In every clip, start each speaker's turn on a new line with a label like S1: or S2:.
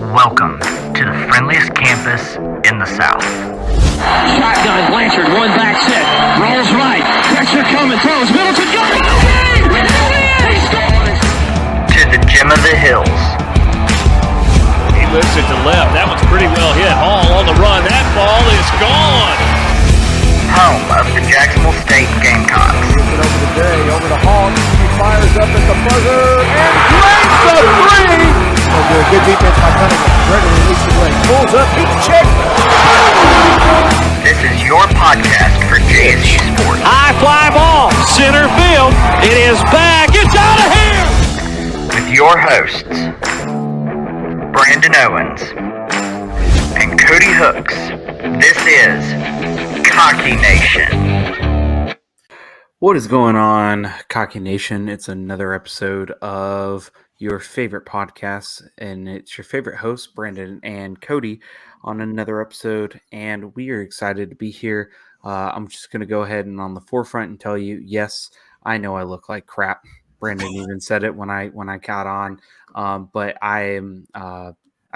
S1: Welcome to the friendliest campus in the South.
S2: Shotgun, Blanchard, one back set, rolls right, pressure coming, throws, Middleton, go! He scores!
S1: To the gym of the hills.
S3: He moves it to left. That one's pretty well hit. Hall on the run. That ball is gone.
S1: Home of the Jacksonville State Gamecocks.
S4: It over the day, over the Hall. He fires up at the buzzer and drains the three. Oh, good defense by Cunningham. Gregory releases away. Pulls up. He checks.
S1: This is your podcast for JSU Sports.
S3: High fly ball. Center field. It is back. It's out of here.
S1: With your hosts, Brandon Owens and Cody Hooks. This is Cocky Nation.
S5: What is going on, Cocky Nation? It's another episode of your favorite podcast, and it's your favorite hosts, Brandon and Cody, on another episode, and we are excited to be here. I'm just going to go ahead and on the forefront and tell you, yes, I know I look like crap. Brandon even said it when I got on, but I've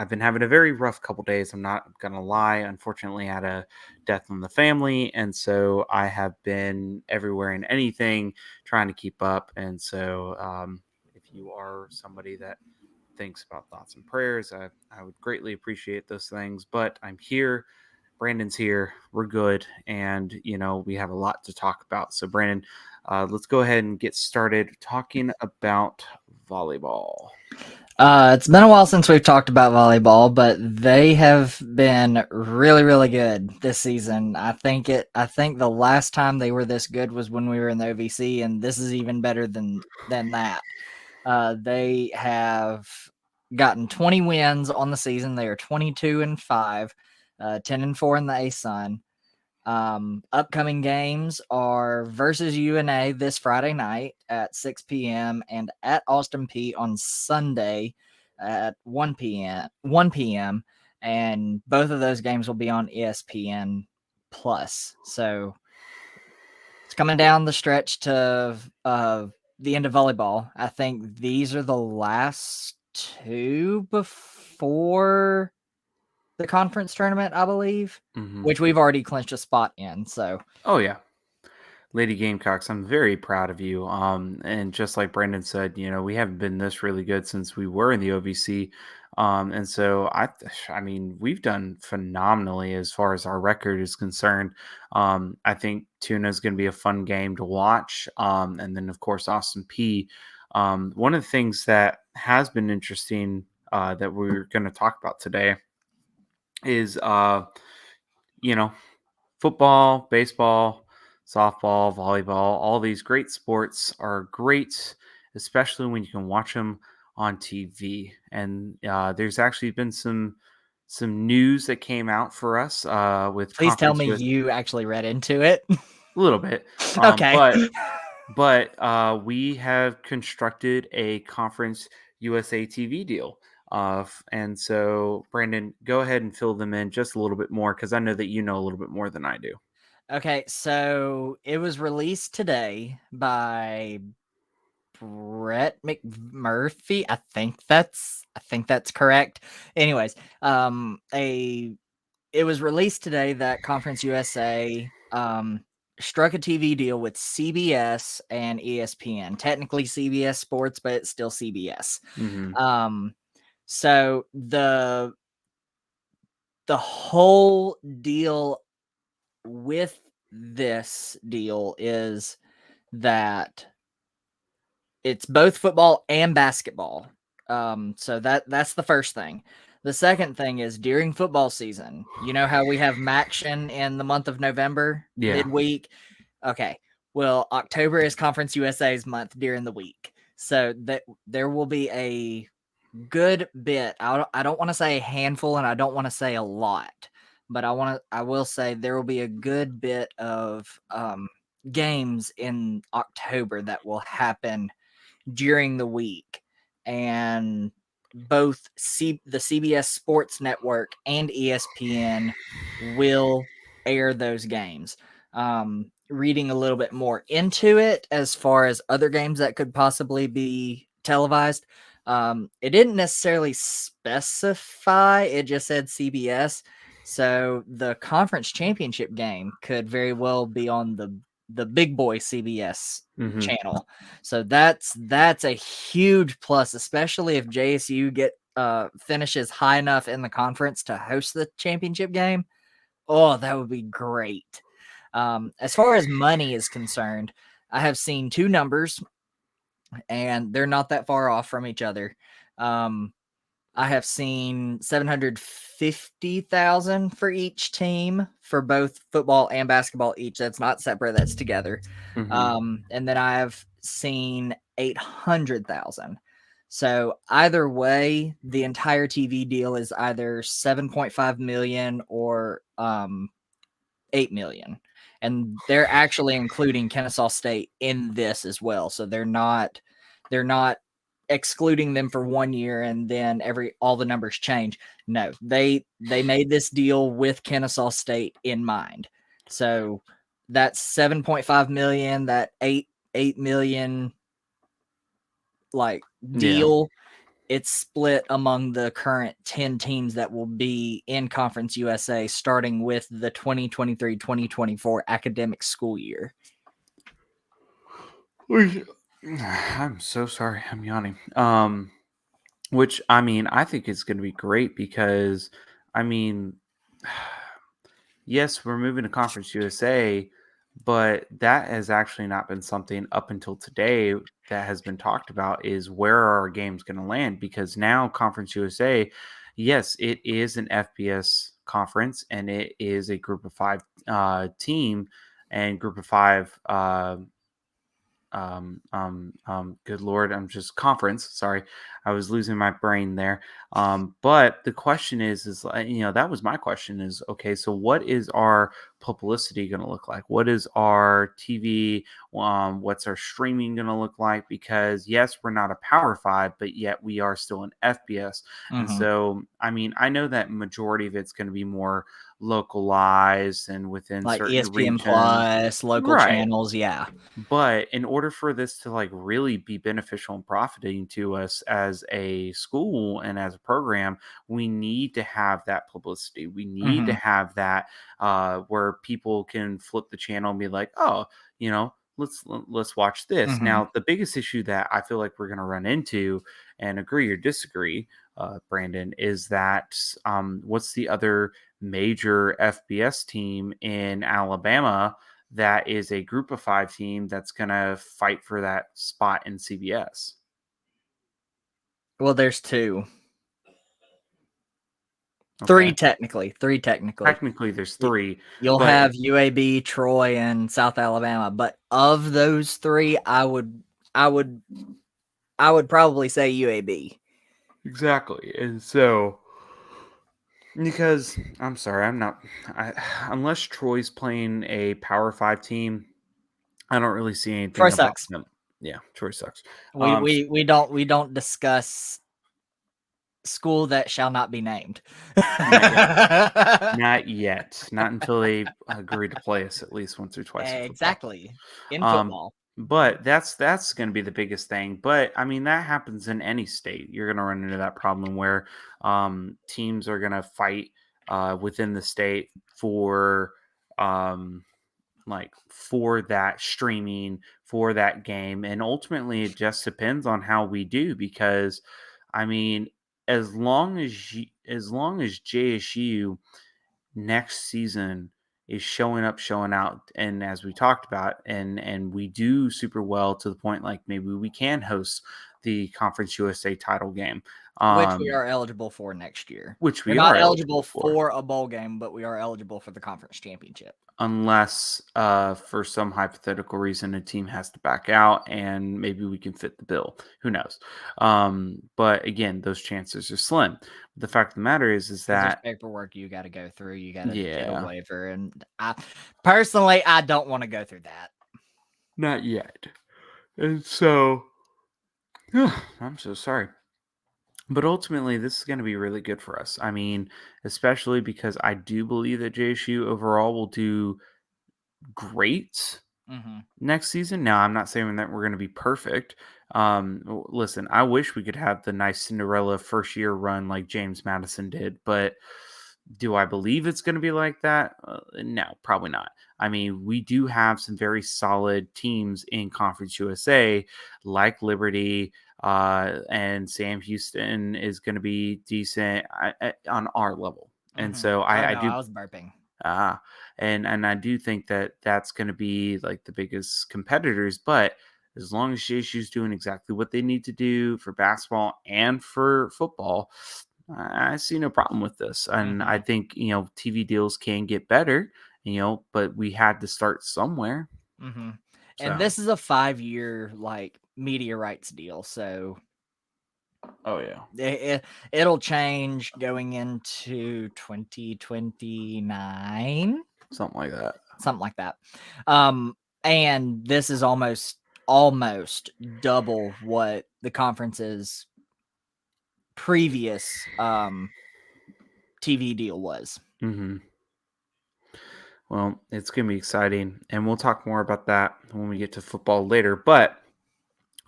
S5: been having a very rough couple days. I'm not going to lie. Unfortunately, I had a death in the family, and so I have been everywhere and anything trying to keep up. And so if you are somebody that thinks about thoughts and prayers, I would greatly appreciate those things. But I'm here. Brandon's here. We're good. And, we have a lot to talk about. So, Brandon, let's go ahead and get started talking about volleyball.
S6: It's been a while since we've talked about volleyball, but they have been really, really good this season. I think the last time they were this good was when we were in the OVC, and this is even better than that. They have gotten 20 wins on the season. They are 22-5, 10-4 in the ASUN. Upcoming games are versus UNA this Friday night at 6 p.m. and at Austin Peay on Sunday at 1 p.m. And both of those games will be on ESPN Plus. So it's coming down the stretch to the end of volleyball. I think these are the last two before the conference tournament, I believe, which we've already clinched a spot in. So,
S5: oh yeah, Lady Gamecocks, I'm very proud of you. And just like Brandon said, we haven't been this really good since we were in the OVC. And so I mean, we've done phenomenally as far as our record is concerned. I think Tuna is going to be a fun game to watch. And then of course, Austin Peay. One of the things that has been interesting that we're going to talk about today is football, baseball, softball, volleyball. All these great sports are great, especially when you can watch them on TV. And there's actually been some news that came out for us with
S6: please tell me you actually read into it.
S5: A little bit.
S6: Okay.
S5: But we have constructed a Conference USA TV deal. And so, Brandon, go ahead and fill them in just a little bit more, because I know that you know a little bit more than I do.
S6: Okay, so it was released today by Brett McMurphy. I think that's correct. Anyways, it was released today that Conference USA struck a TV deal with CBS and ESPN. Technically CBS Sports, but it's still CBS. So the whole deal with this deal is that it's both football and basketball. So that's the first thing. The second thing is during football season, you know how we have Maction in the month of November, midweek? Okay. Well, October is Conference USA's month during the week. So that there will be a good bit. I don't want to say a handful, and I don't want to say a lot, but I will say there will be a good bit of games in October that will happen during the week, and both the CBS Sports Network and ESPN will air those games. Reading a little bit more into it as far as other games that could possibly be televised. It didn't necessarily specify, it just said CBS. So the conference championship game could very well be on the big boy CBS channel. So that's a huge plus, especially if JSU finishes high enough in the conference to host the championship game. Oh, that would be great. As far as money is concerned, I have seen two numbers, and they're not that far off from each other. I have seen 750,000 for each team for both football and basketball each. That's not separate, that's together. And then I have seen 800,000. So either way, the entire TV deal is either 7.5 million or 8 million. And they're actually including Kennesaw State in this as well. So they're not excluding them for 1 year and then all the numbers change. No, they made this deal with Kennesaw State in mind. So that's 7.5 million, that 8 million like deal. It's split among the current 10 teams that will be in Conference USA starting with the 2023-2024 academic school year.
S5: I'm so sorry. I'm yawning. Which, I mean, I think is going to be great because, I mean, yes, we're moving to Conference USA, but that has actually not been something up until today that has been talked about is where are our games going to land? Because now Conference USA, yes, it is an FBS conference and it is a group of 5 team and group of 5 good Lord, I'm just conference. Sorry, I was losing my brain there. But the question is that was my question is, okay, so what is our publicity going to look like? What is our TV? What's our streaming going to look like? Because yes, we're not a Power 5, but yet we are still an FBS. And so, I mean, I know that majority of it's going to be more localized and within
S6: like
S5: certain
S6: ESPN
S5: regions.
S6: Plus, local channels, yeah.
S5: But in order for this to like really be beneficial and profiting to us as a school and as a program, we need to have that publicity. We need to have that where people can flip the channel and be like, oh, let's watch this. Now, the biggest issue that I feel like we're going to run into, and agree or disagree, Brandon, is that what's the other major FBS team in Alabama that is a group of 5 team that's going to fight for that spot in CBS?
S6: Well, there's 2.
S5: Okay.
S6: 3 technically.
S5: Technically, there's 3.
S6: You'll have UAB, Troy, and South Alabama. But of those 3, I would probably say UAB.
S5: Exactly. And so, because I'm sorry, unless Troy's playing a Power 5 team, I don't really see anything
S6: Troy
S5: about
S6: sucks.
S5: them. Yeah, Troy sucks.
S6: We don't discuss school that shall not be named.
S5: Not yet. Not until they agree to play us at least once or twice.
S6: Exactly. In football.
S5: But that's going to be the biggest thing. But I mean, that happens in any state. You're going to run into that problem where teams are going to fight within the state for for that streaming, for that game, and ultimately it just depends on how we do. Because I mean, as long as JSU next season is showing up, showing out, and as we talked about, and we do super well to the point like maybe we can host the Conference USA title game,
S6: which we are eligible for next year.
S5: Which
S6: We're not eligible for a bowl game, but we are eligible for the conference championship.
S5: Unless for some hypothetical reason a team has to back out and maybe we can fit the bill. Who knows? But again, those chances are slim. The fact of the matter is that
S6: there's paperwork you got to go through. You got to get a waiver. And I don't want to go through that.
S5: Not yet. And so, I'm so sorry. But ultimately, this is going to be really good for us. I mean, especially because I do believe that JSU overall will do great next season. Now, I'm not saying that we're going to be perfect, Listen, I wish we could have the nice Cinderella first year run like James Madison did, but do I believe it's going to be like that? No, probably not. I mean, we do have some very solid teams in Conference USA, like Liberty, and Sam Houston is going to be decent on our level. And so I do.
S6: I was burping.
S5: And I do think that that's going to be like the biggest competitors. But as long as JSU's doing exactly what they need to do for basketball and for football, I see no problem with this. And I think, TV deals can get better, but we had to start somewhere.
S6: And this is a 5-year like media rights deal. So
S5: oh yeah,
S6: it'll change going into 2029.
S5: Something like that.
S6: And this is almost double what the conference's previous TV deal was.
S5: Well, it's going to be exciting, and we'll talk more about that when we get to football later. But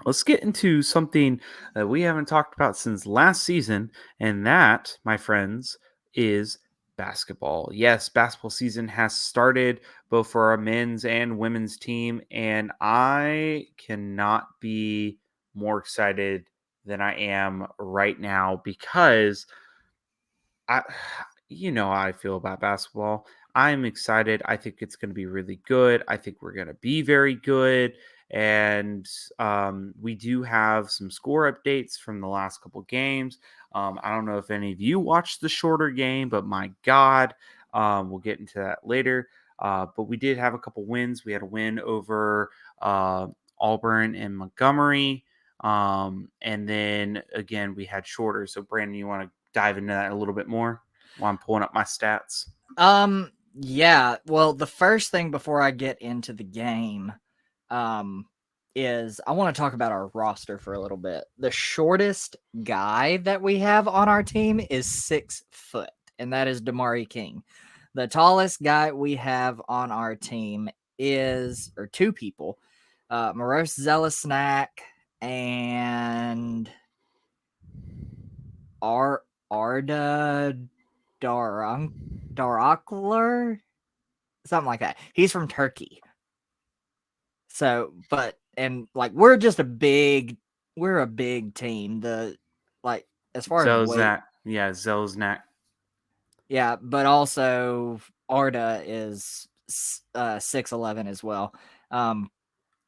S5: let's get into something that we haven't talked about since last season, and that, my friends, is basketball. Yes, basketball season has started both for our men's and women's team, and I cannot be more excited than I am right now because how I feel about basketball. I'm excited. I think it's going to be really good. I think we're going to be very good. And we do have some score updates from the last couple games. I don't know if any of you watched the shorter game, but my God, we'll get into that later. But we did have a couple wins. We had a win over Auburn and Montgomery. And then again, we had shorter. So Brandon, you want to dive into that a little bit more while I'm pulling up my stats?
S6: Yeah. Well, the first thing before I get into the game, is I want to talk about our roster for a little bit. The shortest guy that we have on our team is 6 foot, and that is Damari King. The tallest guy we have on our team is, or two people, Maros Zelisnak and Arda Darakler, something like that. He's from Turkey. So, we're just a big team. As far as weight,
S5: Zelznak.
S6: Yeah, but also Arda is 6'11" as well.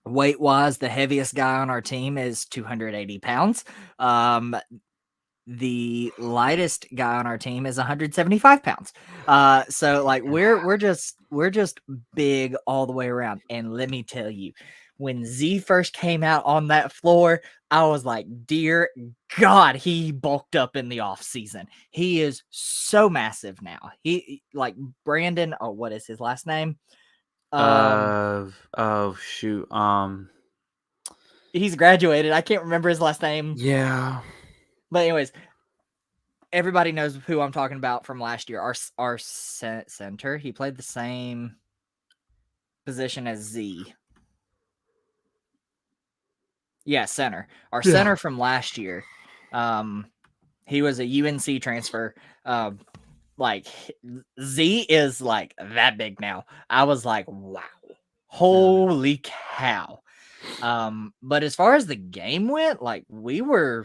S6: Weight wise, the heaviest guy on our team is 280 pounds. The lightest guy on our team is 175 pounds. So we're just big all the way around. And let me tell you, when Z first came out on that floor, I was like, dear God, he bulked up in the off season. He is so massive now. He like Brandon. Oh, what is his last name?
S5: Shoot.
S6: He's graduated. I can't remember his last name.
S5: Yeah.
S6: But anyways, everybody knows who I'm talking about from last year. Our center. He played the same position as Z. Yeah, center. Our center from last year. He was a UNC transfer. Z is like that big now. I was like, wow, holy cow. But as far as the game went, like we were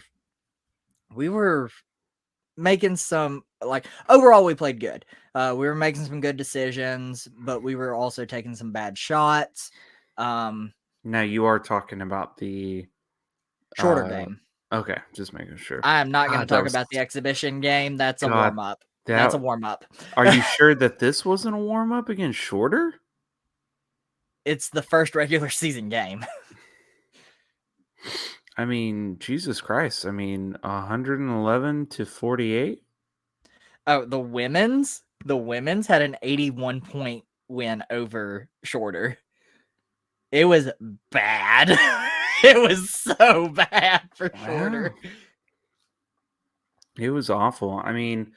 S6: making some, like, overall we played good. We were making some good decisions, but we were also taking some bad shots.
S5: Now you are talking about the
S6: shorter game.
S5: Okay, just making sure.
S6: I am not going to talk about the exhibition game. That's a warm up. That's a warm up.
S5: Are you sure that this wasn't a warm up against shorter?
S6: It's the first regular season game.
S5: I mean, Jesus Christ. I mean, 111 to 48.
S6: Oh, the women's had an 81 point win over shorter. It was bad. It was so bad for shorter.
S5: It was awful. I mean,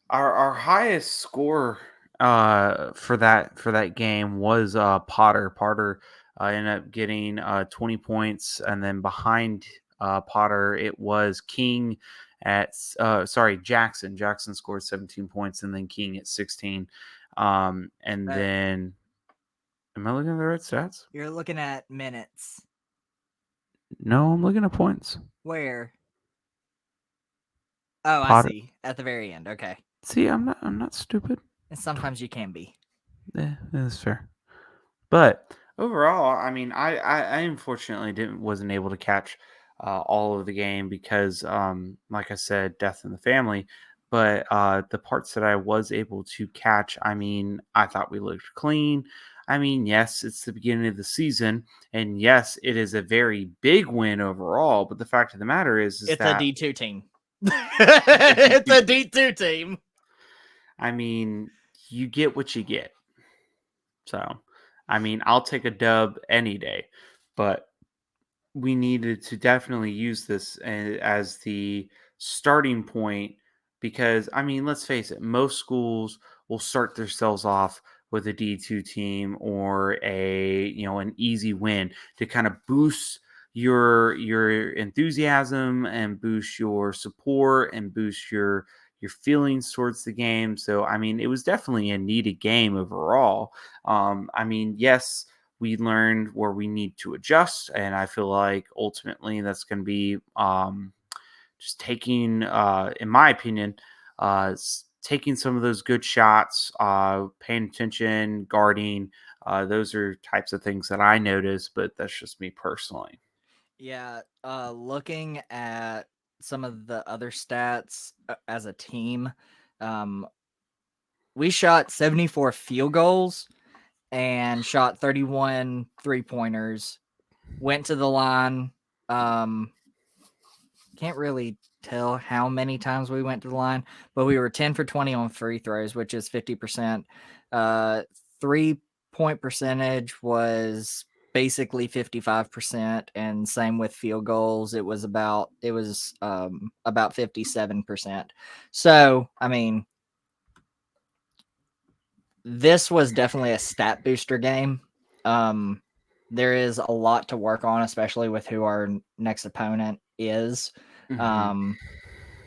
S5: our highest score for that game was Potter. Potter ended up getting 20 points, and then behind Potter, it was King Jackson. Jackson scored 17 points, and then King at 16. And then, am I looking at the right stats?
S6: You're looking at minutes.
S5: No, I'm looking at points.
S6: Where? Oh,
S5: Potter.
S6: I see. At the very end. Okay.
S5: See, I'm not stupid.
S6: And sometimes you can be.
S5: That's fair. But overall, I mean, I unfortunately wasn't able to catch all of the game because, like I said, death in the family. But the parts that I was able to catch, I mean, I thought we looked clean. I mean, yes, it's the beginning of the season, and yes, it is a very big win overall. But the fact of the matter is
S6: It's
S5: that
S6: a D2 team. It's a D2 team.
S5: I mean, you get what you get. So, I mean, I'll take a dub any day, but we needed to definitely use this as the starting point because, I mean, let's face it, most schools will start themselves off with a D2 team or an easy win to kind of boost your enthusiasm and boost your support and boost your feelings towards the game. So, I mean, it was definitely a needed game overall. I mean, yes, we learned where we need to adjust, and I feel like ultimately that's going to be just taking, in my opinion, taking some of those good shots, paying attention, guarding. Those are types of things that I notice, but that's just me personally.
S6: Yeah, looking at some of the other stats as a team, we shot 74 field goals and shot 31 3-pointers. Went to the line. Can't really tell how many times we went to the line, but we were 10 for 20 on free throws, which is 50%. 3-point percentage was basically 55%, and same with field goals. It was about 57%. So, I mean, this was definitely a stat booster game. There is a lot to work on, especially with who our next opponent is.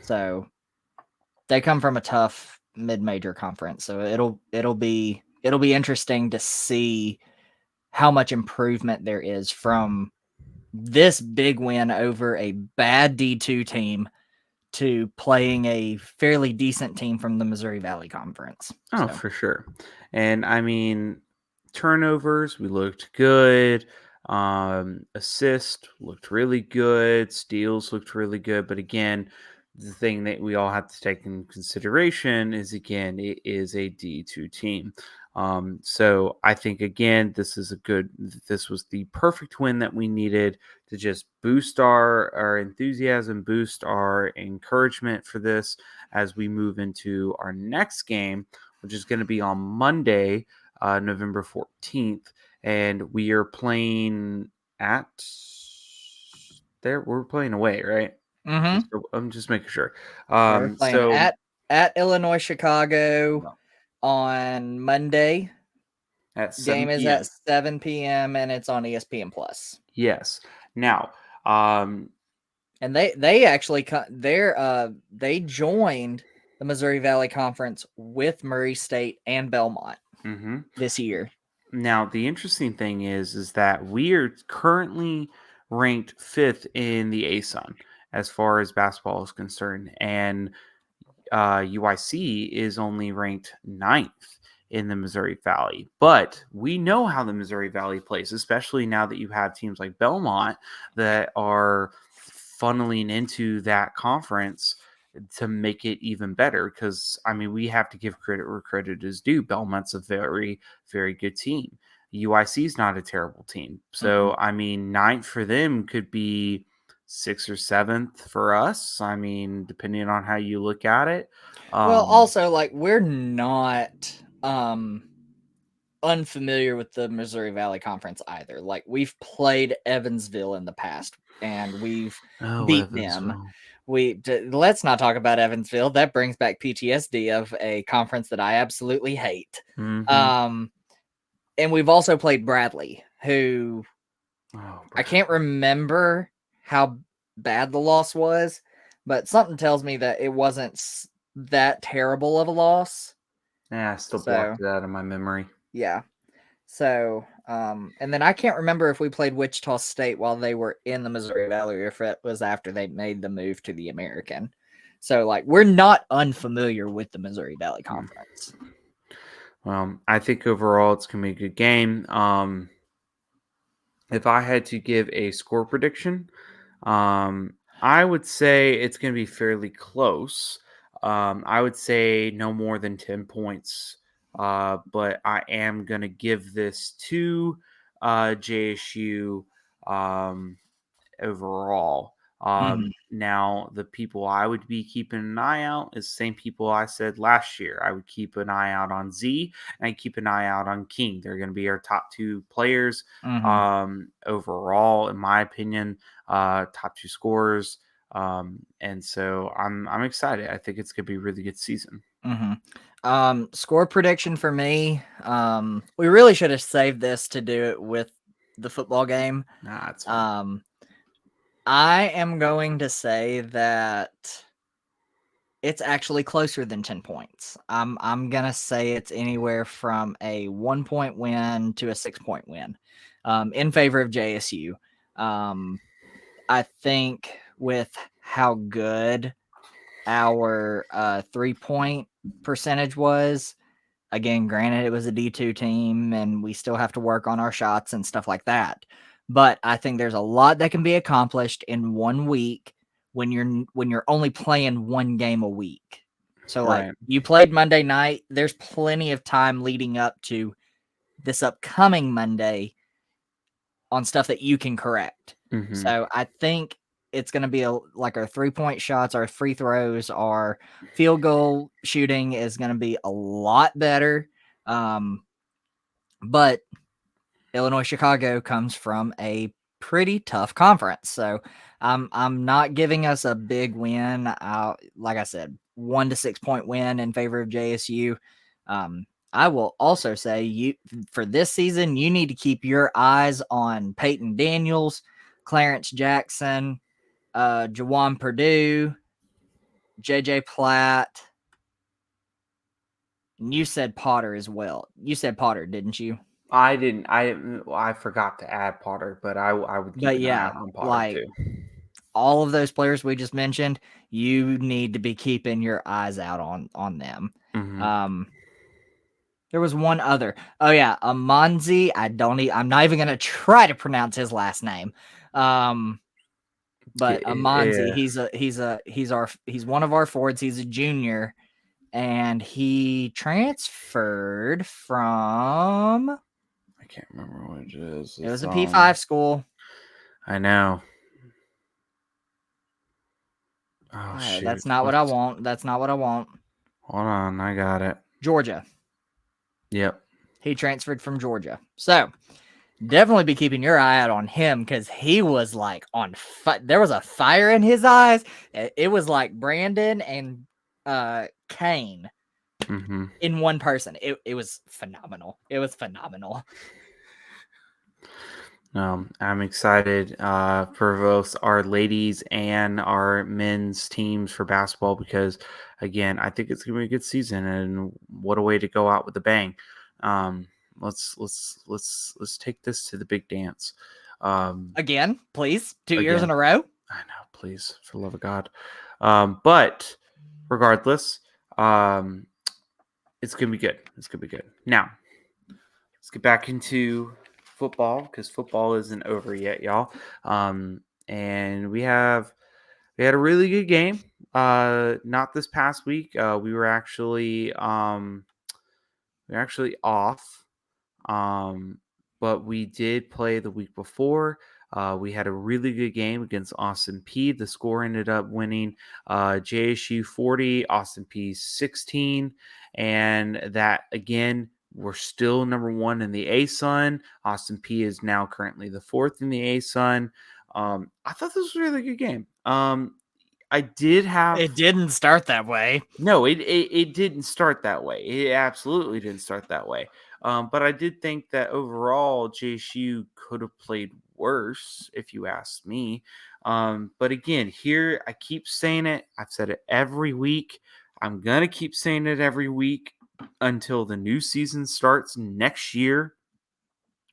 S6: So they come from a tough mid-major conference, so it'll be interesting to see how much improvement there is from this big win over a bad D2 team to playing a fairly decent team from the Missouri Valley Conference.
S5: Oh, for sure. And I mean, turnovers, we looked good. Assist looked really good. Steals looked really good. But again, the thing that we all have to take in consideration is, again, it is a D2 team. So I think, again, this was the perfect win that we needed to just boost our enthusiasm, boost our encouragement for this as we move into our next game, which is going to be on Monday, November 14th. And we are playing we're playing away, right?
S6: Mm-hmm.
S5: I'm just making sure.
S6: We're playing at Illinois, Chicago
S5: No.
S6: on Monday.
S5: At 7
S6: Game is
S5: p.m.
S6: at 7 p.m. and it's on ESPN Plus.
S5: Yes. Now,
S6: and they actually they joined the Missouri Valley Conference with Murray State and Belmont this year.
S5: Now, the interesting thing is that we are currently ranked 5th in the ASUN as far as basketball is concerned, and UIC is only ranked 9th in the Missouri Valley. But we know how the Missouri Valley plays, especially now that you have teams like Belmont that are funneling into that conference to make it even better. Because, I mean, we have to give credit where credit is due. Belmont's a very, very good team. UIC is not a terrible team. So, I mean, 9th for them could be 6th or 7th for us. I mean, depending on how you look at it.
S6: Well, also, like, we're not unfamiliar with the Missouri Valley Conference either. Like, we've played Evansville in the past, and we've beat them. Let's not talk about Evansville. That brings back PTSD of a conference that I absolutely hate. And we've also played Bradley. who
S5: Oh,
S6: I can't remember how bad the loss was, but something tells me that it wasn't that terrible of a loss.
S5: Yeah, I still
S6: So,
S5: blocked it out of my memory.
S6: yeah. So, and then I can't remember if we played Wichita State while they were in the Missouri Valley or if it was after they made the move to the American. So, like, we're not unfamiliar with the Missouri Valley Conference.
S5: I think overall it's going to be a good game. If I had to give a score prediction, I would say it's going to be fairly close. I would say no more than 10 points. But I am going to give this to JSU overall. Now, the people I would be keeping an eye out is the same people I said last year. I would keep an eye out on Z and I'd keep an eye out on King. They're going to be our top two players overall, in my opinion, top two scorers. And so I'm excited. I think it's going to be a really good season.
S6: Score prediction for me. We really should have saved this to do it with the football game.
S5: Nah, it's fine.
S6: I am going to say that it's actually closer than 10 points. I'm gonna say it's anywhere from a 1-point win to a 6-point win, in favor of JSU. I think with how good our 3-point percentage was, again, granted it was a D2 team and we still have to work on our shots and stuff like that. But I think there's a lot that can be accomplished in 1 week when you're only playing 1 game a week. So like
S5: Right.
S6: you played Monday night, there's plenty of time leading up to this upcoming Monday on stuff that you can correct. So I think it's going to be like our 3-point shots, our free throws, our field goal shooting is going to be a lot better. But Illinois Chicago comes from a pretty tough conference. So I'm not giving us a big win. Like I said, 1 to 6-point win in favor of JSU. I will also say for this season, you need to keep your eyes on Peyton Daniels, Clarence Jackson, Jawan Purdue, JJ Platt. And you said Potter as well. You said Potter, didn't you?
S5: I didn't. I forgot to add Potter, but I would keep an eye out on Potter too.
S6: All of those players we just mentioned, you need to be keeping your eyes out on them. There was one other. Oh yeah, Amanzi. I'm not even gonna try to pronounce his last name. But Amanzi, he's one of our forwards. He's a junior, and he transferred from.
S5: I can't remember what it is.
S6: It was a P5 school.
S5: I know. Oh, shoot.
S6: That's not what I want. That's not what I want.
S5: Hold on, I got it.
S6: Georgia.
S5: Yep.
S6: He transferred from Georgia. So definitely be keeping your eye out on him because he was like on fire. There was a fire in his eyes. It was like Brandon and Kane in one person. It was phenomenal. It was phenomenal.
S5: I'm excited for both our ladies and our men's teams for basketball because, again, I think it's going to be a good season, and what a way to go out with a bang. Let's take this to the big dance.
S6: Again, please, 2 years in a row.
S5: I know, please, for the love of God. But regardless, it's going to be good. It's going to be good. Now, let's get back into football because football isn't over yet, y'all. And we had a really good game. Not this past week. We were actually off. But we did play the week before. We had a really good game against Austin P. The score ended up winning JSU 40, Austin P 16. And that, again, we're still number 1 in the ASUN. Austin P is now currently the 4th in the ASUN. I thought this was a really good game. It
S6: didn't start that way.
S5: No, it didn't start that way. It absolutely didn't start that way. But I did think that overall JSU could have played worse, if you ask me. But again, here I keep saying it. I've said it every week. I'm going to keep saying it every week until the new season starts next year.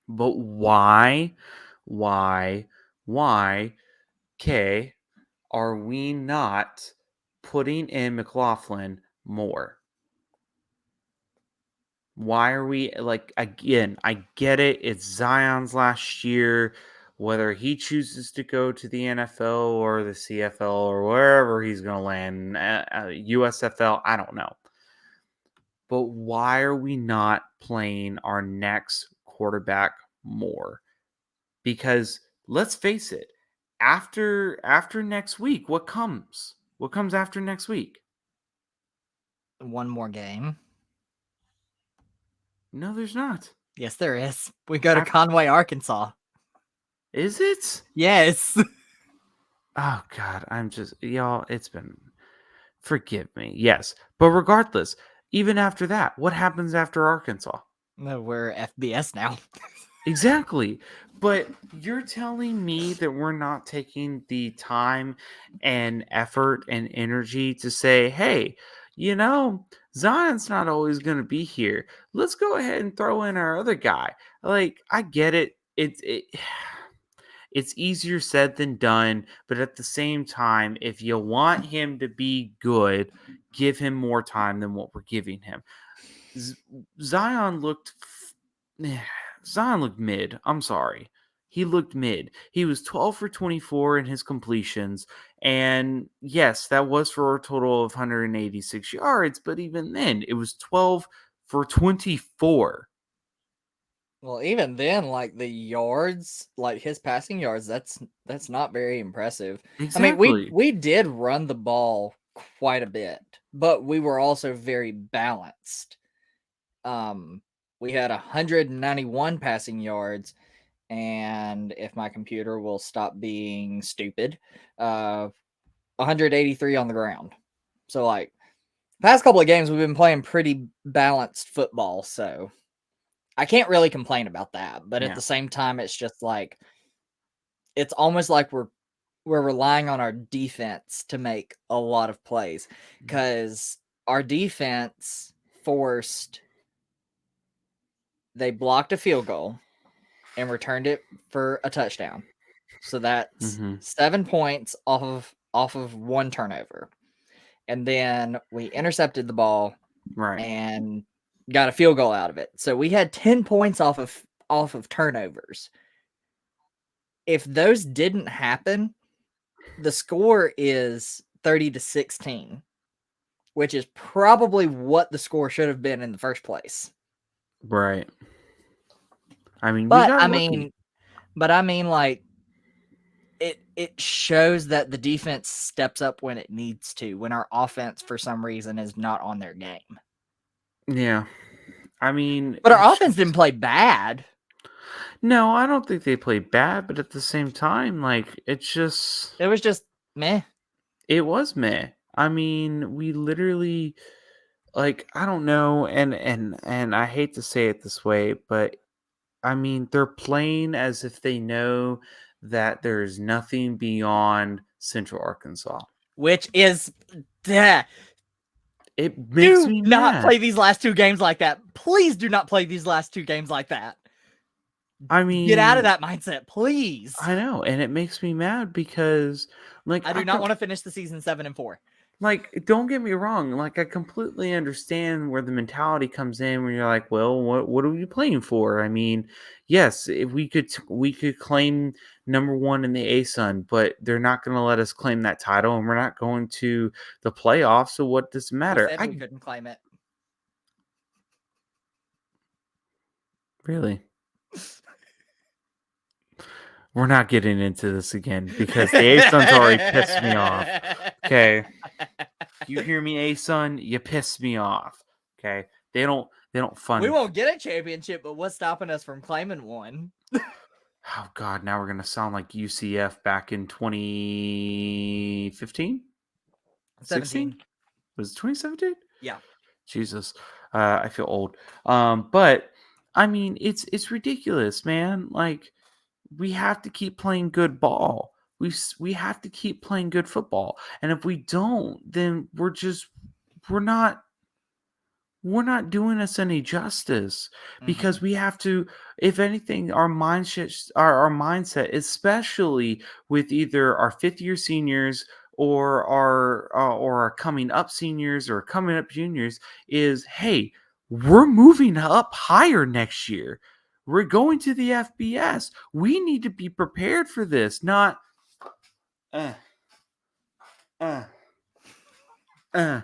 S5: But why, Kay, are we not putting in McLaughlin more? Why are we again? I get it. It's Zion's last year. Whether he chooses to go to the NFL or the CFL or wherever he's going to land, USFL, I don't know. But why are we not playing our next quarterback more? Because let's face it, after next week, what comes? What comes after next week?
S6: One more game.
S5: No, there's not.
S6: Yes, there is. We go to
S5: After-
S6: Conway, Arkansas.
S5: Is it?
S6: Yes.
S5: Oh God, y'all. It's been. Forgive me. Yes, but regardless, even after that, what happens after Arkansas?
S6: No, we're FBS now.
S5: Exactly. But you're telling me that we're not taking the time and effort and energy to say, hey, Zion's not always going to be here. Let's go ahead and throw in our other guy. Like, I get it. It's easier said than done, but at the same time, if you want him to be good, give him more time than what we're giving him. Zion looked mid. I'm sorry. He looked mid. He was 12 for 24 in his completions. And yes, that was for a total of 186 yards. But even then, it was 12 for 24.
S6: Well, even then, like the yards, like his passing yards, that's not very impressive.
S5: Exactly.
S6: I mean, we did run the ball quite a bit, but we were also very balanced. We had 191 passing yards, and if my computer will stop being stupid, 183 on the ground. So, like, past couple of games, we've been playing pretty balanced football, so I can't really complain about that. But at the same time, it's just like it's almost like we're relying on our defense to make a lot of plays because our defense they blocked a field goal and returned it for a touchdown. So that's 7 points off of one turnover. And then we intercepted the ball and got a field goal out of it. So we had 10 points off of turnovers. If those didn't happen, the score is 30-16, which is probably what the score should have been in the first place.
S5: Right. I mean,
S6: but I mean, like it shows that the defense steps up when it needs to, when our offense for some reason is not on their game.
S5: Yeah. I mean,
S6: but our offense didn't play bad.
S5: No, I don't think they played bad, but at the same time, like it
S6: was just meh.
S5: It was meh. I mean, we literally I don't know, and I hate to say it this way, but I mean, they're playing as if they know that there's nothing beyond Central Arkansas,
S6: which is
S5: it makes me
S6: not
S5: mad.
S6: play these last two games like that. Please do not play these last two games like that.
S5: I mean,
S6: get out of that mindset, please.
S5: I know, and it makes me mad because
S6: I do not want to finish the season 7-4.
S5: Don't get me wrong. I completely understand where the mentality comes in when you're like, well, what are we playing for? I mean, yes, if we could claim number one in the ASUN, but they're not going to let us claim that title, and we're not going to the playoffs. So what does it matter?
S6: I couldn't claim it.
S5: Really? We're not getting into this again because the ASUN's already pissed me off. Okay. You hear me, ASUN? You piss me off. Okay. They don't fund.
S6: We won't get a championship, but what's stopping us from claiming one?
S5: Oh God, now we're gonna sound like UCF back in 2015?
S6: 17.
S5: Was it 2017?
S6: Yeah.
S5: Jesus. I feel old. But I mean, it's ridiculous, man. Like, we have to keep playing good ball. We have to keep playing good football. And if we don't, then we're not doing us any justice, because we have to, if anything, our mindset, especially with either our fifth year seniors or our coming up seniors or coming up juniors, is, hey, we're moving up higher next year. We're going to the FBS. We need to be prepared for this, not uh, uh,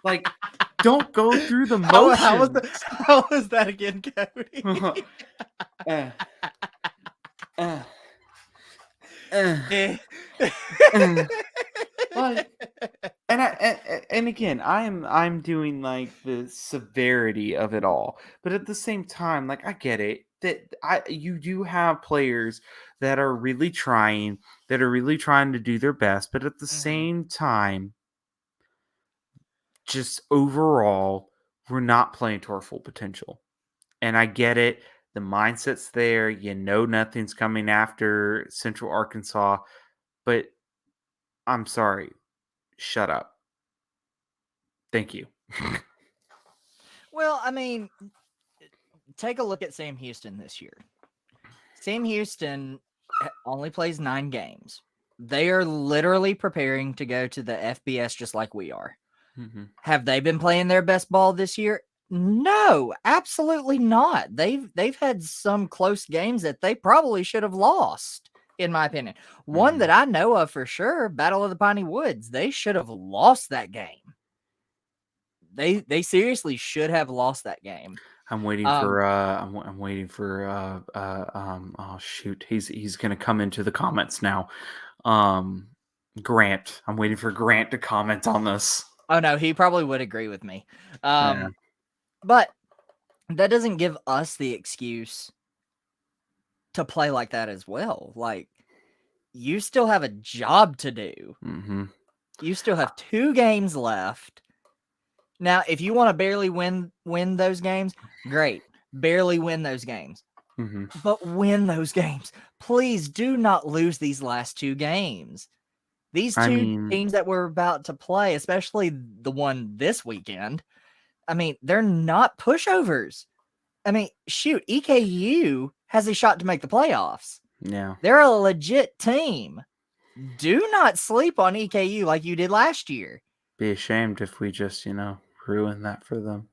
S5: like, don't go through the motions.
S6: How was that again, Cody?
S5: uh, uh, like, and again, I'm doing like the severity of it all, but at the same time, like, I get it that you do have players that are really trying, to do their best, but at the same time, just overall, we're not playing to our full potential. And I get it. The mindset's there. Nothing's coming after Central Arkansas, but I'm sorry. Shut up. Thank you.
S6: Well, I mean, take a look at Sam Houston this year. Sam Houston only plays 9 games. They are literally preparing to go to the FBS just like we are.
S5: Mm-hmm.
S6: Have they been playing their best ball this year? No, absolutely not. They've had some close games that they probably should have lost, in my opinion. One that I know of for sure, Battle of the Piney Woods, they should have lost that game. They seriously should have lost that game.
S5: I'm waiting for I'm waiting for oh shoot, he's gonna come into the comments now. Grant. I'm waiting for Grant to comment on this.
S6: Oh no, he probably would agree with me.
S5: Yeah.
S6: But that doesn't give us the excuse to play like that as well. Like, you still have a job to do.
S5: Mm-hmm.
S6: You still have 2 games left. Now, if you want to barely win those games, great. Barely win those games.
S5: Mm-hmm.
S6: But win those games. Please do not lose these last 2 games. These 2 teams that we're about to play, especially the one this weekend, I mean, they're not pushovers. I mean, shoot, EKU has a shot to make the playoffs.
S5: Yeah.
S6: They're a legit team. Do not sleep on EKU like you did last year.
S5: Be ashamed if we just, ruin that for them.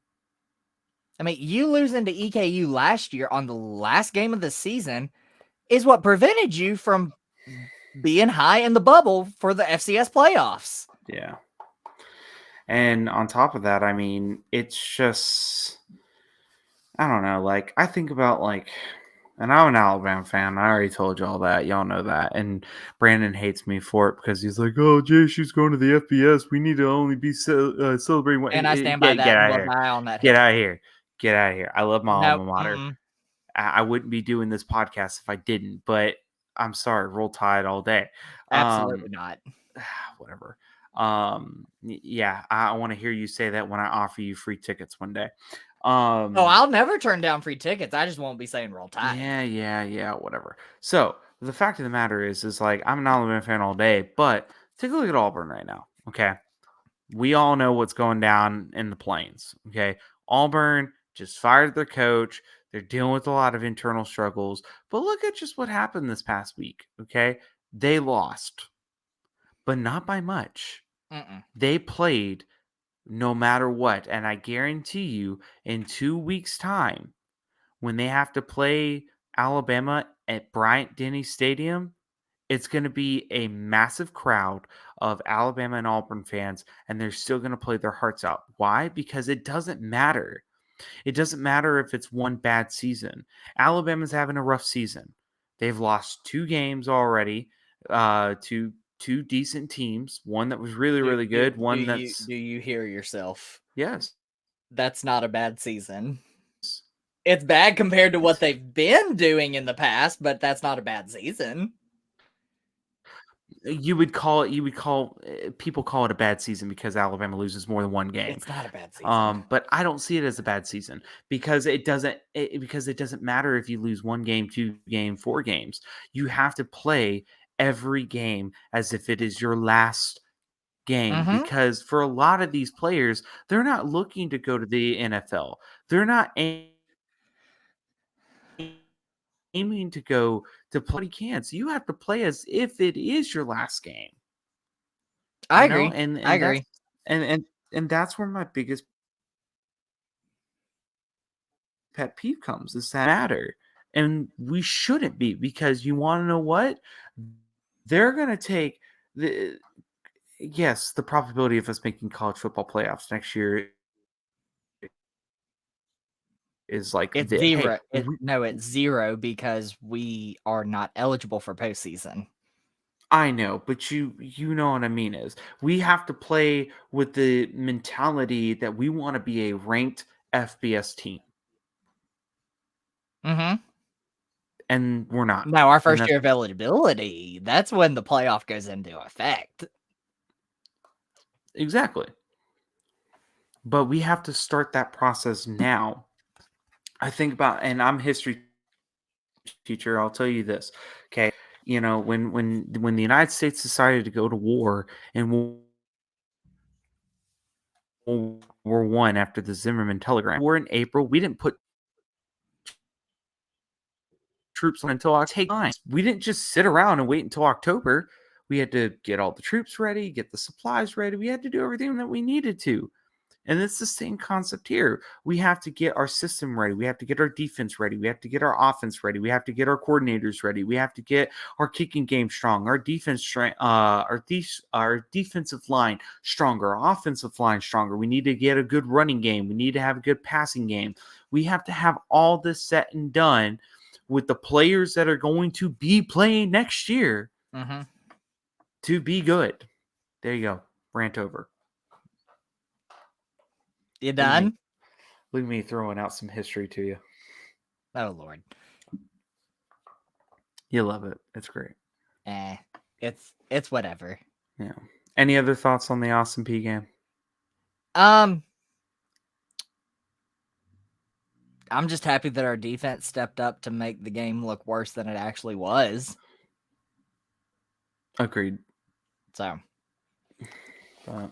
S6: I mean, you losing to EKU last year on the last game of the season is what prevented you from being high in the bubble for the FCS playoffs.
S5: Yeah. And on top of that, I mean, it's just, I don't know, like, I think about, like, and I'm an Alabama fan. I already told you all that. Y'all know that. And Brandon hates me for it because he's like, oh, JSU's going to the FBS. We need to only be celebrating.
S6: And I stand by that.
S5: Get out of here.
S6: On that
S5: get out of here. Get out of here. I love my
S6: nope.
S5: alma mater. I wouldn't be doing this podcast if I didn't. But I'm sorry. Roll Tide all day.
S6: Absolutely not.
S5: Whatever. Yeah, I want to hear you say that when I offer you free tickets one day.
S6: I'll never turn down free tickets. I just won't be saying Roll Tide.
S5: Yeah, whatever. So the fact of the matter is like, I'm an Alabama fan all day, but take a look at Auburn right now. Okay, we all know what's going down in the Plains. Okay, Auburn just fired their coach. They're dealing with a lot of internal struggles, but look at just what happened this past week. Okay, they lost, but not by much. They played no matter what. And I guarantee you, in 2 weeks' time, when they have to play Alabama at Bryant-Denny Stadium, it's going to be a massive crowd of Alabama and Auburn fans, and they're still going to play their hearts out. Why? Because it doesn't matter. It doesn't matter if it's one bad season. Alabama's having a rough season. They've lost 2 games already to 2 decent teams. One that was really, really good.
S6: Do you hear yourself?
S5: Yes.
S6: That's not a bad season. It's bad compared to what they've been doing in the past, but that's not a bad season.
S5: you would call people call it a bad season because Alabama loses more than one game.
S6: It's not a bad season.
S5: But I don't see it as a bad season because it doesn't matter if you lose 1 game, 2 game, 4 games. You have to play every game as if it is your last game,
S6: Mhm.
S5: because for a lot of these players, they're not looking to go to the NFL. They're not aiming to go to play cans. You have to play as if it is your last game.
S6: I agree. I
S5: That's
S6: agree.
S5: and that's where my biggest pet peeve comes, is that matter. And we shouldn't be, because you want to know what? They're going to take the yes, the probability of us making college football playoffs next year is like
S6: It's
S5: this. Hey,
S6: zero. It's zero because we are not eligible for postseason.
S5: I know, but you know what I mean, is we have to play with the mentality that we want to be a ranked FBS team,
S6: Mhm.
S5: and we're not.
S6: Now, our
S5: And
S6: first year of eligibility, that's when the playoff goes into effect.
S5: exactly. But we have to start that process now. I think about, and I'm a history teacher, I'll tell you this. Okay. When the United States decided to go to war in World War I after the Zimmerman telegram, we're in April, we didn't put troops on until October. We didn't just sit around and wait until October. We had to get all the troops ready, get the supplies ready. We had to do everything that we needed to. And it's the same concept here. We have to get our system ready. We have to get our defense ready. We have to get our offense ready. We have to get our coordinators ready. We have to get our kicking game strong, our our defensive line stronger, our offensive line stronger. We need to get a good running game. We need to have a good passing game. We have to have all this set and done with the players that are going to be playing next year
S6: Mhm.
S5: to be good. There you go. Rant over.
S6: You
S5: Look at me.
S6: done?
S5: Look at me throwing out some history to you.
S6: Oh Lord.
S5: You love it. It's great.
S6: It's whatever.
S5: Yeah. Any other thoughts on the Austin P game?
S6: I'm just happy that our defense stepped up to make the game look worse than it actually was.
S5: Agreed.
S6: So,
S5: But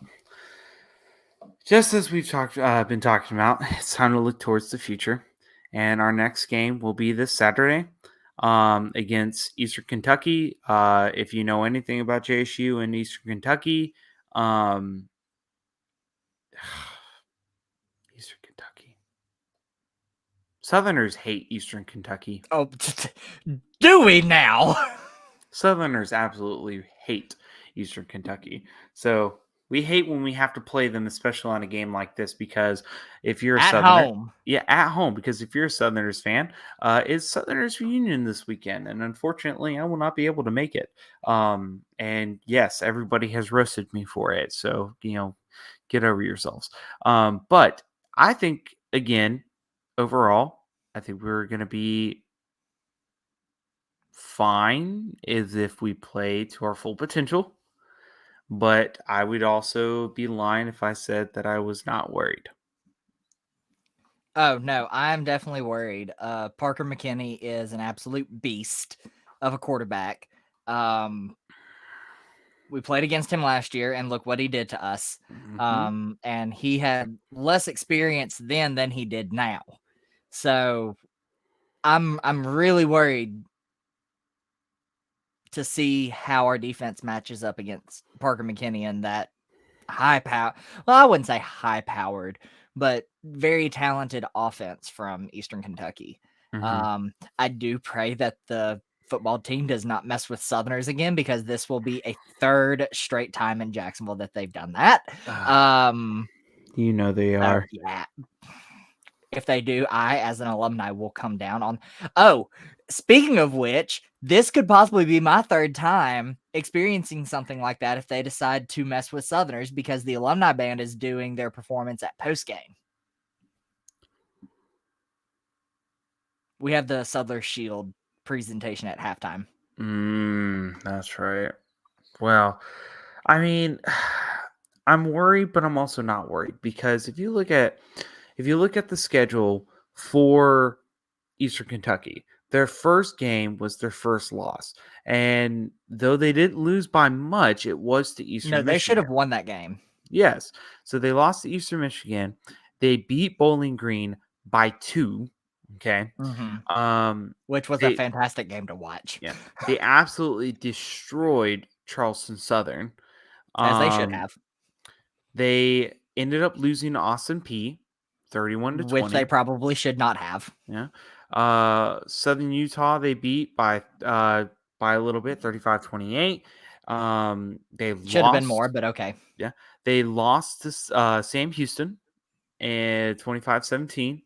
S5: just as we've been talking about, it's time to look towards the future. And our next game will be this Saturday against Eastern Kentucky. If you know anything about JSU and Eastern Kentucky, Eastern Kentucky. Southerners hate Eastern Kentucky.
S6: oh, do we now?
S5: Southerners absolutely hate Eastern Kentucky. So we hate when we have to play them, especially on a game like this, because if you're a
S6: At
S5: Southerner,
S6: home.
S5: yeah, at home, because if you're a Southerners fan, it's Southerners reunion this weekend, and unfortunately, I will not be able to make it. And yes, everybody has roasted me for it, so get over yourselves. But I think, again, overall, I think we're going to be fine as if we play to our full potential. But I would also be lying if I said that I was not worried.
S6: Oh no, I'm definitely worried. Parker McKinney is an absolute beast of a quarterback. We played against him last year, and look what he did to us.
S5: Mm-hmm.
S6: And he had less experience then than he did now. So I'm really worried to see how our defense matches up against Parker McKinney and that high power. Well, I wouldn't say high powered, but very talented offense from Eastern Kentucky.
S5: Mm-hmm.
S6: I do pray that the football team does not mess with Southerners again, because this will be a third straight time in Jacksonville that they've done that.
S5: They are.
S6: Yeah. If they do, I, as an alumni, will come down on. Oh, speaking of which, this could possibly be my third time experiencing something like that if they decide to mess with Southerners, because the alumni band is doing their performance at postgame. We have the Southern Shield presentation at halftime.
S5: That's right. Well, I mean, I'm worried, but I'm also not worried because if you look at the schedule for Eastern Kentucky, their first game was their first loss, and though they didn't lose by much, it was to Eastern
S6: No, they should
S5: Michigan.
S6: have won that game.
S5: Yes, so they lost to Eastern Michigan. They beat Bowling Green by 2. Okay,
S6: Which was a
S5: they
S6: fantastic game to watch.
S5: yeah they absolutely destroyed Charleston Southern.
S6: As they should
S5: Um,
S6: have.
S5: They ended up losing to Austin P 31 to
S6: Which they
S5: 20.
S6: probably should not have.
S5: Yeah. Southern Utah they beat by a little bit, 35-28. They
S6: Should have been
S5: lost.
S6: more, but okay.
S5: Yeah. They lost to Sam Houston at 25-17.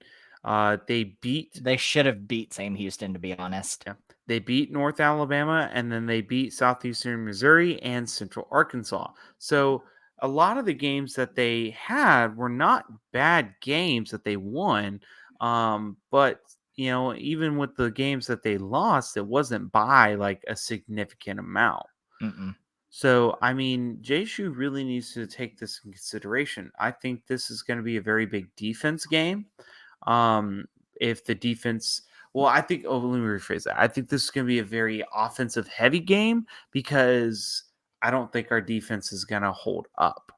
S5: They beat
S6: They should have beat Sam Houston, to be honest.
S5: Yeah. They beat North Alabama, and then they beat Southeastern Missouri and Central Arkansas. So a lot of the games that they had were not bad games that they won. But even with the games that they lost, it wasn't by like a significant amount.
S6: Mm-mm.
S5: So, I mean, JSU really needs to take this in consideration. I think this is going to be a very big defense game. If the defense, well, I think, let me rephrase that. I think this is going to be a very offensive heavy game because I don't think our defense is going to hold up.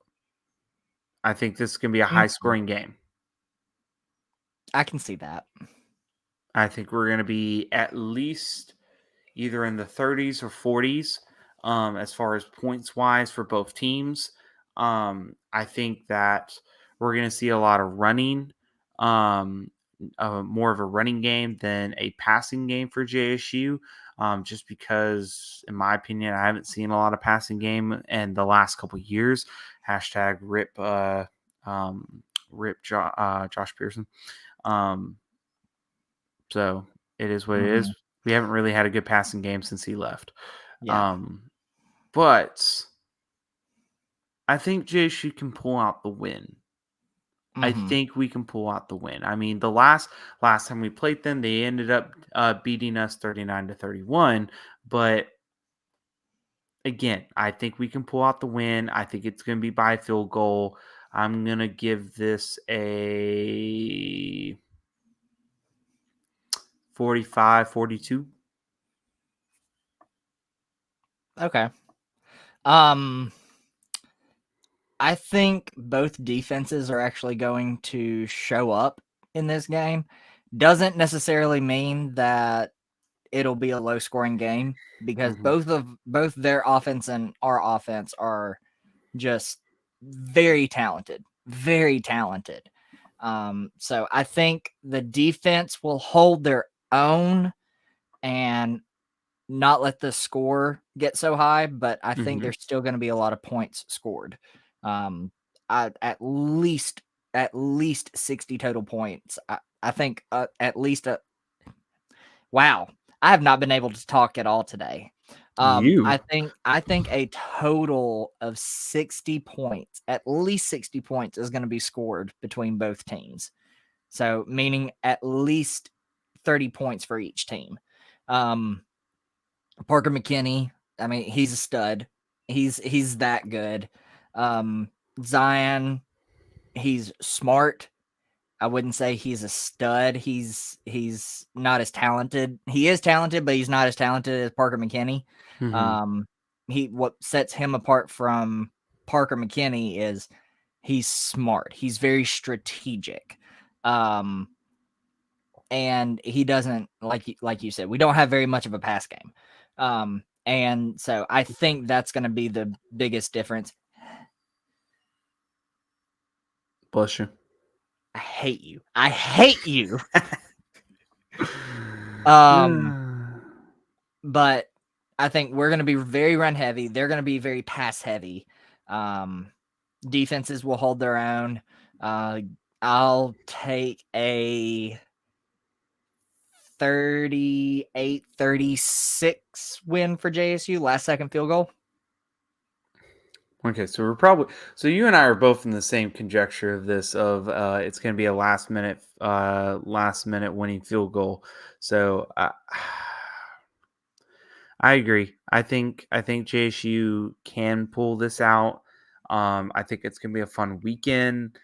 S5: I think this is going to be a high scoring game.
S6: I can see that.
S5: I think we're going to be at least either in the 30s or 40s as far as points wise for both teams. I think that we're going to see a lot of running, more of a running game than a passing game for JSU, just because, in my opinion, I haven't seen a lot of passing game in the last couple of years. Hashtag rip Josh Pearson. So it is what it is. We haven't really had a good passing game since he left.
S6: Yeah.
S5: But I think JSU can pull out the win. I think we can pull out the win. I mean, the last time we played them, they ended up beating us 39-31. But again, I think we can pull out the win. I think it's going to be by a field goal. I'm going to give this a 45-42.
S6: Okay. I think both defenses are actually going to show up in this game. Doesn't necessarily mean that it'll be a low scoring game because both their offense and our offense are just very talented. Very talented. So I think the defense will hold their own and not let the score get so high, but I think there's still going to be a lot of points scored. At least 60 total points. I think at least wow. I have not been able to talk at all today. I think a total of 60 points, at least 60 points is going to be scored between both teams. So meaning at least 30 points for each team. Parker McKinney, I mean, he's a stud. He's that good. Zion, he's smart. I wouldn't say he's a stud. He's not as talented. He is talented, but he's not as talented as Parker McKinney. What sets him apart from Parker McKinney is he's smart. He's very strategic. And he doesn't, like you said, we don't have very much of a pass game. And so I think that's going to be the biggest difference.
S5: Bless you.
S6: I hate you. I hate you. But I think we're going to be very run heavy. They're going to be very pass heavy. Defenses will hold their own. I'll take a 38-36 win for JSU. Last second field goal.
S5: Okay, so you and I are both in the same conjecture of this it's going to be a last minute winning field goal. So I agree. I think JSU can pull this out. I think it's gonna be a fun weekend.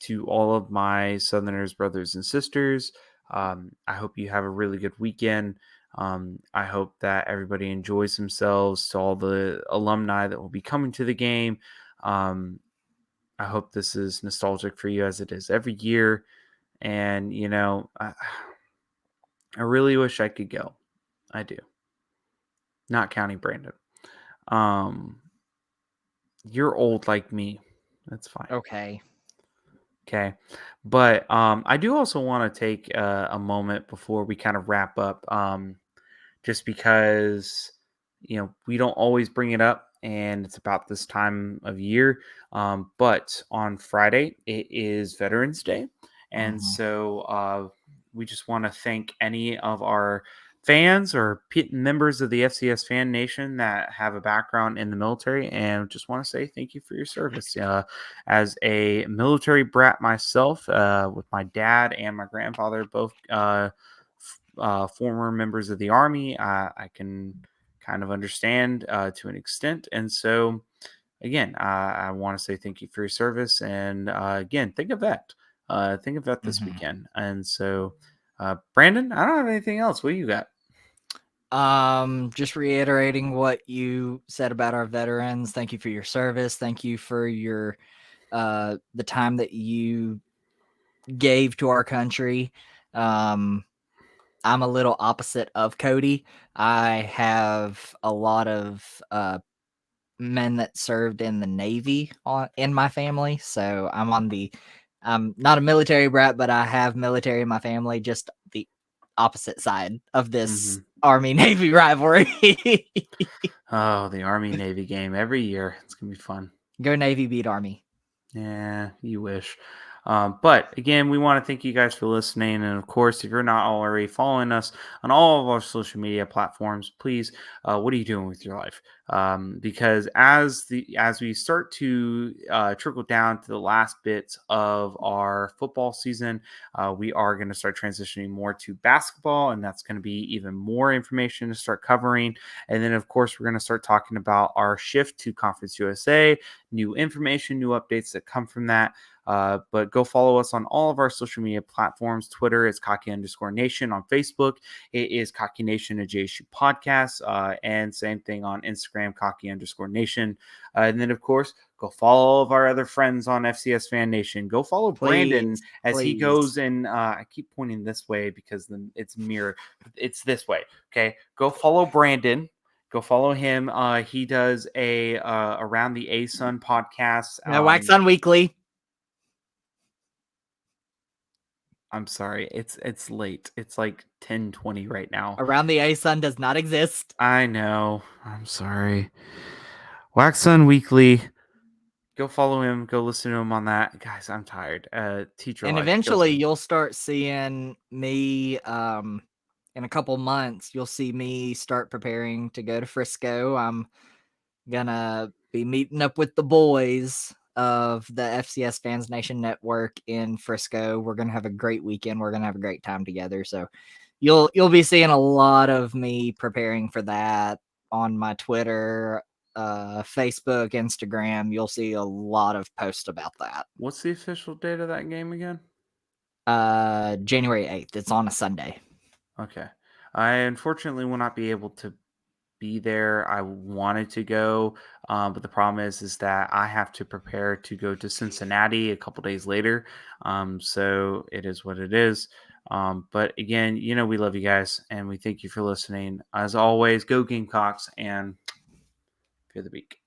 S5: To all of my Southerners, brothers and sisters, I hope you have a really good weekend. I hope that everybody enjoys themselves. To all the alumni that will be coming to the game, I hope this is nostalgic for you as it is every year. And I really wish I could go. I do. Not counting Brandon. Um, you're old like me. That's fine.
S6: Okay.
S5: Okay. But I do also want to take a moment before we kind of wrap up, just because, we don't always bring it up and it's about this time of year. But on Friday, it is Veterans Day. And
S6: Mhm.
S5: so we just want to thank any of our fans or members of the FCS Fan Nation that have a background in the military, and just want to say thank you for your service. As a military brat myself, with my dad and my grandfather both former members of the Army, I can kind of understand to an extent. And so, again, I want to say thank you for your service. And again, think of that. Think of that this
S6: Mhm.
S5: weekend. And so, Brandon, I don't have anything else. What do you got?
S6: Just reiterating what you said about our veterans. Thank you for your service. Thank you for your the time that you gave to our country. I'm a little opposite of Cody. I have a lot of men that served in the Navy in my family, so I'm not a military brat, but I have military in my family. Just the opposite side of this
S5: Mhm.
S6: Army Navy rivalry.
S5: Oh, the Army Navy game every year. It's going to be fun.
S6: Go Navy, beat Army.
S5: Yeah, you wish. But again, we want to thank you guys for listening. And of course, if you're not already following us on all of our social media platforms, please, what are you doing with your life? Because as we start to trickle down to the last bits of our football season, we are going to start transitioning more to basketball, and that's going to be even more information to start covering. And then, of course, we're going to start talking about our shift to Conference USA, new information, new updates that come from that. But go follow us on all of our social media platforms. Twitter is Cocky_Nation. On Facebook, it is Cocky Nation, a JSU podcast. And same thing on Instagram, Cocky_Nation. And then, of course, go follow all of our other friends on FCS Fan Nation. Go follow Brandon as he goes and I keep pointing this way because then it's mirror. It's this way. Okay. Go follow Brandon. Go follow him. He does a Around the ASUN podcast.
S6: Wax on Weekly.
S5: I'm sorry. It's late. It's like 10:20 right now.
S6: Around the ASUN does not exist.
S5: I know. I'm sorry. Wax Sun Weekly. Go follow him. Go listen to him on that. Guys, I'm tired. Teacher
S6: And
S5: life.
S6: eventually you'll start seeing me in a couple months. You'll see me start preparing to go to Frisco. I'm gonna be meeting up with the boys of the FCS Fans Nation Network in Frisco. We're gonna have a great weekend. We're gonna have a great time together. So you'll be seeing a lot of me preparing for that on my Twitter, Facebook, Instagram. You'll see a lot of posts about that.
S5: What's the official date of that game again?
S6: January 8th. It's on a Sunday.
S5: Okay. I unfortunately will not be able to be there. I wanted to go, but the problem is that I have to prepare to go to Cincinnati a couple days later. So it is what it is. But again, we love you guys and we thank you for listening. As always, go Gamecocks and fear the beak.